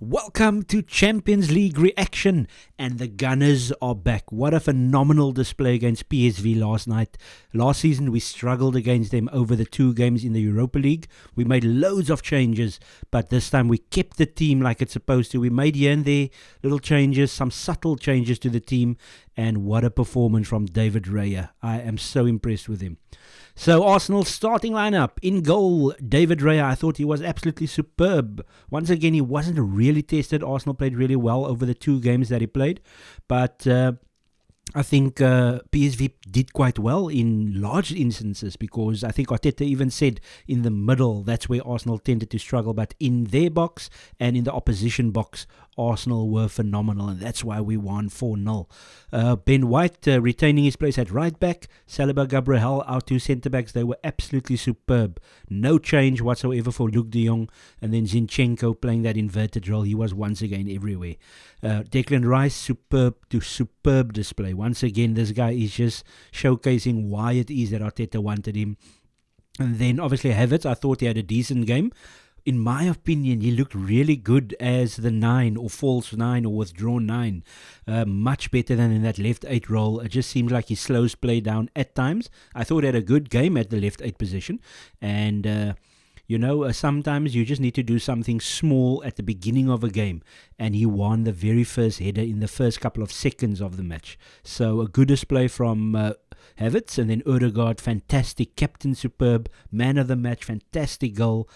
Welcome to Champions League reaction, and the Gunners are back. What a phenomenal display against PSV last night. Last season we struggled against them over the two games in the Europa League. We made loads of changes, but this time we kept the team like it's supposed to. We made here and there little changes, some subtle changes to the team, and what a performance from David Raya. I am so impressed with him. So Arsenal's starting lineup. In goal, David Raya. I thought he was absolutely superb. Once again, he wasn't really tested. Arsenal played really well over the two games that he played. But I think PSV did quite well in large instances, because I think Arteta even said in the middle that's where Arsenal tended to struggle. But in their box and in the opposition box, Arsenal were phenomenal, and that's why we won 4-0. Ben White retaining his place at right back. Saliba, Gabriel, our two centre-backs, they were absolutely superb. No change whatsoever for Luke de Jong. And then Zinchenko playing that inverted role. He was once again everywhere. Declan Rice, superb to superb display. Once again, this guy is just showcasing why it is that Arteta wanted him. And then obviously Havertz, I thought he had a decent game. In my opinion, he looked really good as the 9 or false 9 or withdrawn 9. Much better than in that left 8 role. It just seems like he slows play down at times. I thought he had a good game at the left 8 position. And sometimes you just need to do something small at the beginning of a game. And he won the very first header in the first couple of seconds of the match. So a good display from Havertz. And then Odegaard, fantastic. Captain superb. Man of the match, fantastic goal.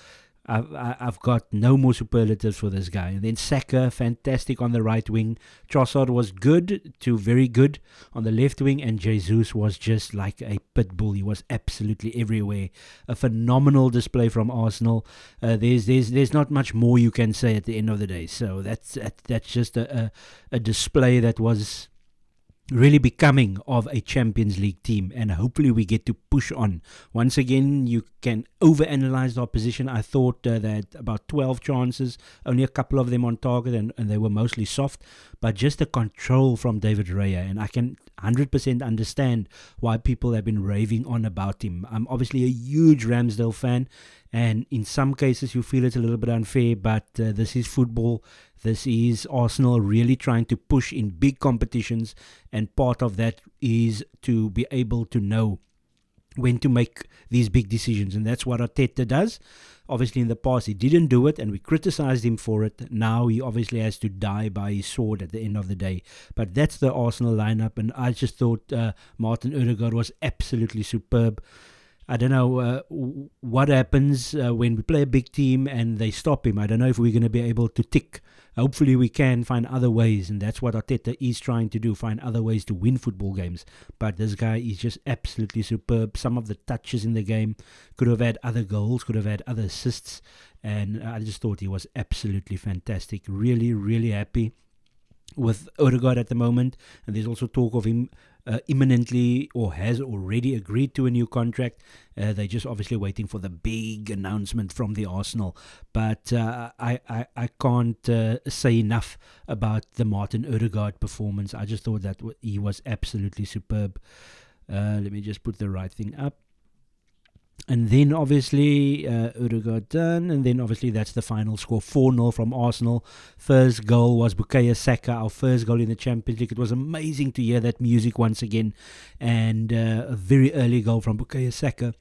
I've got no more superlatives for this guy. And then Saka, fantastic on the right wing. Trossard was good to very good on the left wing. And Jesus was just like a pit bull. He was absolutely everywhere. A phenomenal display from Arsenal. There's not much more you can say at the end of the day. So that's just a display that was really becoming of a Champions League team, and hopefully we get to push on. Once again, you can overanalyze the opposition. I thought that about 12 chances, only a couple of them on target, and they were mostly soft, but just the control from David Raya, and I can 100% understand why people have been raving on about him. I'm obviously a huge Ramsdale fan, and in some cases you feel it's a little bit unfair, but this is football. This is Arsenal really trying to push in big competitions, and part of that is to be able to know when to make these big decisions, and that's what Arteta does. Obviously in the past he didn't do it, and we criticized him for it. Now he obviously has to die by his sword at the end of the day. But that's the Arsenal lineup, and I just thought Martin Odegaard was absolutely superb. I don't know what happens when we play a big team and they stop him. I don't know if we're going to be able to tick. Hopefully we can find other ways, and that's what Arteta is trying to do, find other ways to win football games. But this guy is just absolutely superb. Some of the touches in the game, could have had other goals, could have had other assists, and I just thought he was absolutely fantastic. Really, really happy with Odegaard at the moment, and there's also talk of him imminently, or has already agreed to a new contract. They're just obviously waiting for the big announcement from the Arsenal. But I can't say enough about the Martin Odegaard performance. I just thought that he was absolutely superb. Let me just put the right thing up. And then obviously Odegaard done, and then obviously that's the final score, 4-0 from Arsenal. First goal was Bukayo Saka, our first goal in the Champions League. It was amazing to hear that music once again, and a very early goal from Bukayo Saka.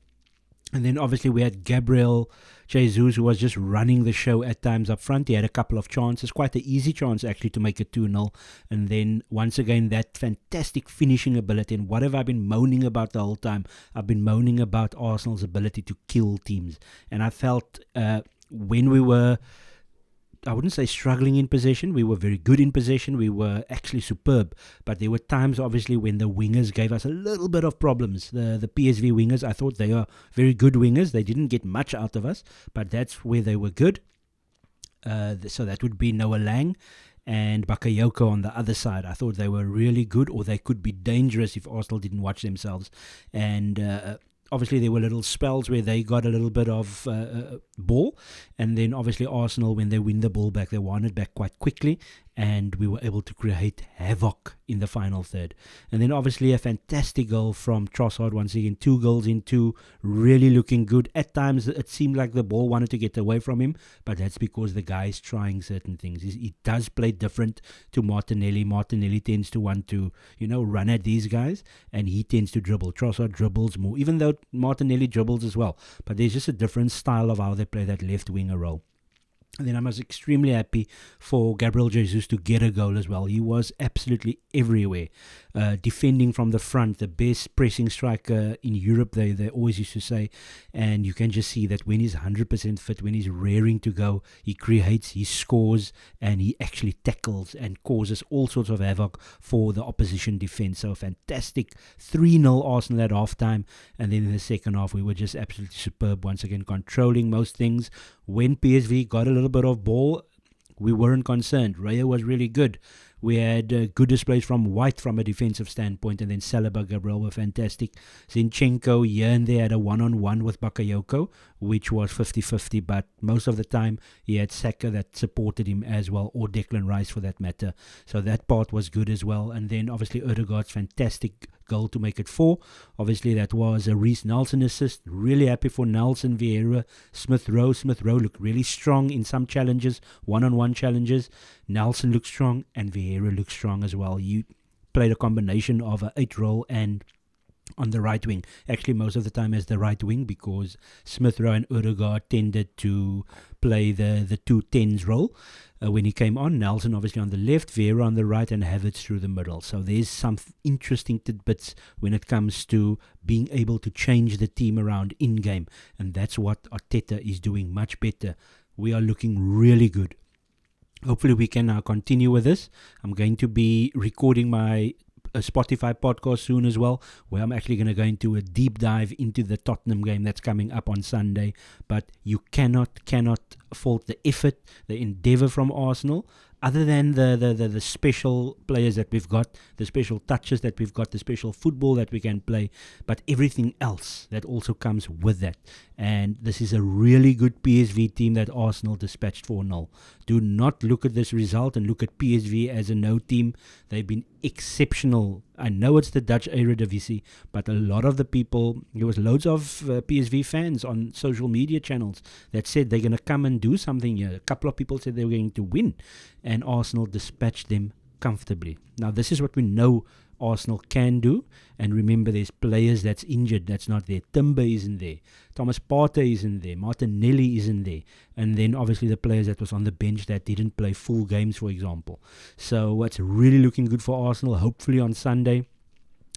And then obviously we had Gabriel Jesus, who was just running the show at times up front. He had a couple of chances, quite an easy chance actually to make it 2-0. And then once again that fantastic finishing ability. And what have I been moaning about the whole time? I've been moaning about Arsenal's ability to kill teams. And I felt when we were, I wouldn't say struggling in possession. We were very good in possession. We were actually superb. But there were times, obviously, when the wingers gave us a little bit of problems. The PSV wingers, I thought they are very good wingers. They didn't get much out of us, but that's where they were good. So that would be Noah Lang and Bakayoko on the other side. I thought they were really good, or they could be dangerous if Arsenal didn't watch themselves. And obviously there were little spells where they got a little bit of ball, and then obviously Arsenal, when they win the ball back, they won it back quite quickly, and we were able to create havoc in the final third. And then obviously a fantastic goal from Trossard once again. 2 goals in 2, really looking good. At times it seemed like the ball wanted to get away from him, but that's because the guy is trying certain things. He does play different to Martinelli. Martinelli tends to want to, run at these guys, and he tends to dribble. Trossard dribbles more, even though Martinelli dribbles as well. But there's just a different style of how they play that left winger role. And then I was extremely happy for Gabriel Jesus to get a goal as well. He was absolutely everywhere, defending from the front, the best pressing striker in Europe, they always used to say. And you can just see that when he's 100% fit, when he's raring to go, he creates, he scores, and he actually tackles and causes all sorts of havoc for the opposition defense. So fantastic 3-0 Arsenal at halftime. And then in the second half, we were just absolutely superb, once again controlling most things. When PSV got a little bit of ball, we weren't concerned. Raya was really good. We had good displays from White from a defensive standpoint, and then Saliba, Gabriel were fantastic. Zinchenko here and there had a one-on-one with Bakayoko, which was 50-50, but most of the time he had Saka that supported him as well, or Declan Rice for that matter. So that part was good as well. And then obviously Ødegaard's fantastic goal to make it 4. Obviously that was a Reece Nelson assist. Really happy for Nelson, Vieira, Smith Rowe. Smith Rowe looked really strong in some challenges, one-on-one challenges. Nelson looked strong and Vieira looked strong as well. You played a combination of a 8 role and on the right wing, actually most of the time as the right wing, because Smith Rowe and Ødegaard tended to play the 2-10s role when he came on. Nelson obviously on the left, Vieira on the right, and Havertz through the middle. So there's some interesting tidbits when it comes to being able to change the team around in game, and that's what Arteta is doing much better. We are looking really good. Hopefully we can now continue with this. I'm going to be recording my Spotify podcast soon as well, where I'm actually going to go into a deep dive into the Tottenham game that's coming up on Sunday. But you cannot fault the effort, the endeavour from Arsenal, other than the special players that we've got, the special touches that we've got, the special football that we can play, but everything else that also comes with that. And this is a really good PSV team that Arsenal dispatched 4-0. Do not look at this result and look at PSV as a no team. They've been exceptional. I know it's the Dutch Eredivisie, but a lot of the people, there was loads of PSV fans on social media channels that said they're going to come and do something here. A couple of people said they were going to win, and Arsenal dispatched them comfortably. Now, this is what we know Arsenal can do, and remember there's players that's injured, that's not there. Timber isn't there, Thomas Partey isn't there, Martinelli isn't there, and then obviously the players that was on the bench that didn't play full games, for example. So it's really looking good for Arsenal, hopefully on Sunday,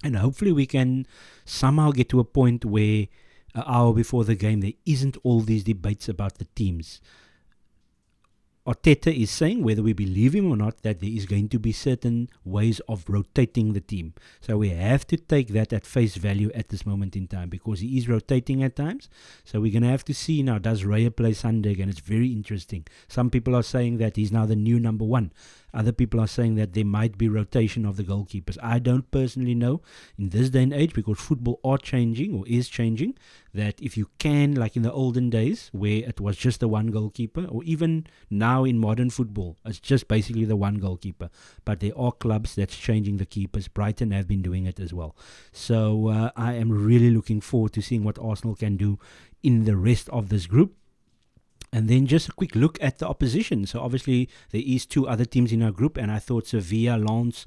and hopefully we can somehow get to a point where an hour before the game there isn't all these debates about the teams. Arteta is saying, whether we believe him or not, that there is going to be certain ways of rotating the team. So we have to take that at face value at this moment in time, because he is rotating at times. So we're going to have to see now, does Raya play Sunday again? It's very interesting. Some people are saying that he's now the new number 1. Other people are saying that there might be rotation of the goalkeepers. I don't personally know in this day and age, because football are changing or is changing, that if you can, like in the olden days where it was just the one goalkeeper, or even now in modern football, it's just basically the one goalkeeper. But there are clubs that's changing the keepers. Brighton have been doing it as well. So I am really looking forward to seeing what Arsenal can do in the rest of this group. And then just a quick look at the opposition. So obviously there is 2 other teams in our group, and I thought Sevilla, Lens,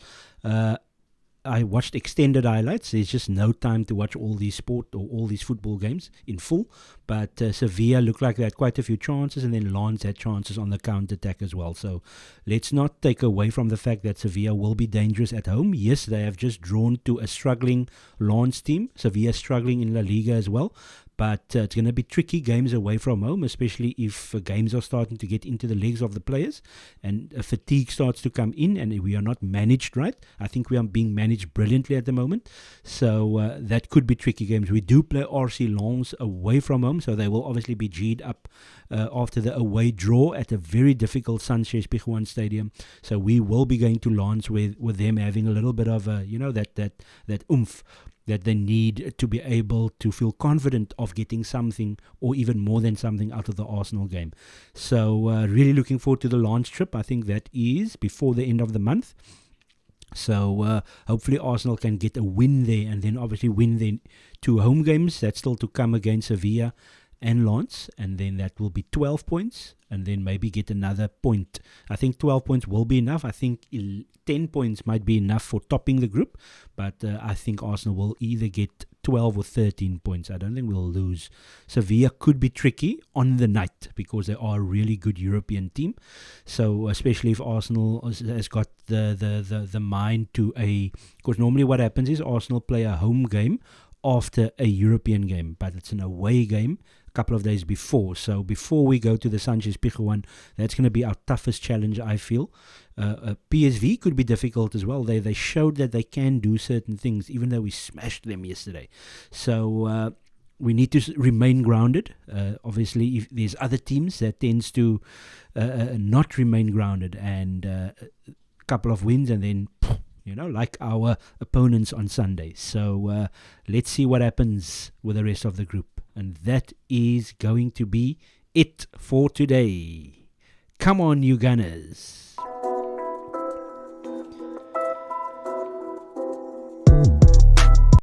I watched extended highlights. There's just no time to watch all these sport or all these football games in full. But Sevilla looked like they had quite a few chances, and then Lens had chances on the counter-attack as well. So let's not take away from the fact that Sevilla will be dangerous at home. Yes, they have just drawn to a struggling Lens team. Sevilla struggling in La Liga as well. But it's going to be tricky games away from home, especially if games are starting to get into the legs of the players and fatigue starts to come in and we are not managed right. I think we are being managed brilliantly at the moment. So that could be tricky games. We do play RC Lens away from home, so they will obviously be G'd up after the away draw at a very difficult Sanchez Pizjuan Stadium. So we will be going to Lens with them having a little bit of that oomph that they need to be able to feel confident of getting something or even more than something out of the Arsenal game. So really looking forward to the Lens trip. I think that is before the end of the month. So hopefully Arsenal can get a win there, and then obviously win their 2 home games. That's still to come against Sevilla and Lens, and then that will be 12 points, and then maybe get another point. I think 12 points will be enough. I think 10 points might be enough for topping the group, but I think Arsenal will either get 12 or 13 points. I don't think we'll lose. Sevilla could be tricky on the night because they are a really good European team. So especially if Arsenal has got the mind to because normally what happens is Arsenal play a home game after a European game, but it's an away game a couple of days before. So before we go to the Sanchez Pizjuan, that's going to be our toughest challenge, I feel. PSV could be difficult as well. They showed that they can do certain things, even though we smashed them yesterday. So we need to remain grounded. Obviously, if there's other teams that tends to not remain grounded, and a couple of wins and then, like our opponents on Sunday. So let's see what happens with the rest of the group. And that is going to be it for today. Come on, you Gunners.